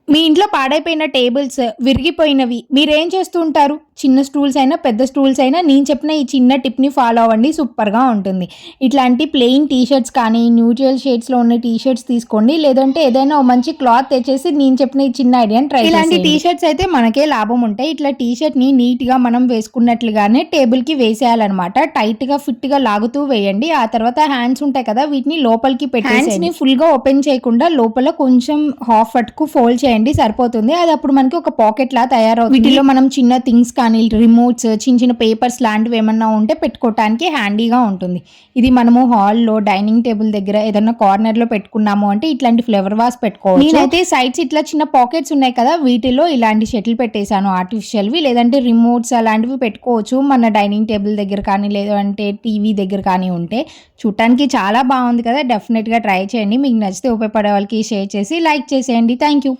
మీ ఇంట్లో పాడైపోయిన టేబుల్స్, విరిగిపోయినవి మీరేం చేస్తూ ఉంటారు? చిన్న స్టూల్స్ అయినా, పెద్ద స్టూల్స్ అయినా నేను చెప్పిన ఈ చిన్న టిప్‌ని ఫాలో అవ్వండి. సూపర్‌గా ఉంటుంది. ఇట్లాంటి ప్లెయిన్ టీ షర్ట్స్ కానీ, న్యూట్రల్ షేడ్స్‌లో ఉన్న టీ షర్ట్స్ తీసుకోండి. లేదంటే ఏదైనా ఓ మంచి క్లాత్ తెచ్చేసి నేను చెప్పిన ఈ చిన్న ఐడియాని ట్రై చేసేయండి. ఇలాంటి టీ షర్ట్స్ అయితే మనకే లాభం ఉంటాయి. ఇట్లా టీ షర్ట్‌ని నీట్‌గా మనం వేసుకున్నట్లుగానే టేబుల్‌కి వేసేయాలనమాట. టైట్‌గా, ఫిట్‌గా లాగుతూ వేయండి. ఆ తర్వాత హ్యాండ్స్ ఉంటాయి కదా! వీటిని లోపలికి పెట్టేసేయండి. హ్యాండ్స్‌ని ఫుల్‌గా ఓపెన్ చేయకుండా లోపల కొంచెం హాఫ్ వరకు ఫోల్డ్ చేయండి సరిపోతుంది. అది అప్పుడు మనకి ఒక పాకెట్‌లా తయారవుతుంది. వీటిలో మనం చిన్న థింగ్స్ కానీ, రిమోట్స్, చిన్న చిన్న పేపర్స్ లాంటివి ఏమన్నా ఉంటే పెట్టుకోవటానికి హ్యాండీగా ఉంటుంది. ఇది మనము హాల్‌లో, డైనింగ్ టేబుల్ దగ్గర ఏదన్నా కార్నర్‌లో పెట్టుకున్నాము అంటే ఇట్లాంటి ఫ్లవర్ వాస్ పెట్టుకోవచ్చు. నేనైతే సైడ్స్ ఇట్లా చిన్న పాకెట్స్ ఉన్నాయి కదా! వీటిలో ఇలాంటి షటిల్ పెట్టేసాను ఆర్టిఫిషియల్‌వి. లేదంటే రిమోట్స్ అలాంటివి పెట్టుకోవచ్చు. మన డైనింగ్ టేబుల్ దగ్గర కానీ, లేదంటే టీవీ దగ్గర కానీ ఉంటే. చూడటానికి చాలా బాగుంది కదా! డెఫినిట్‌గా ట్రై చేయండి. మీకు నచ్చితే ఉపయోగపడే వాళ్ళకి షేర్ చేసి లైక్ చేసేయండి. Thank you.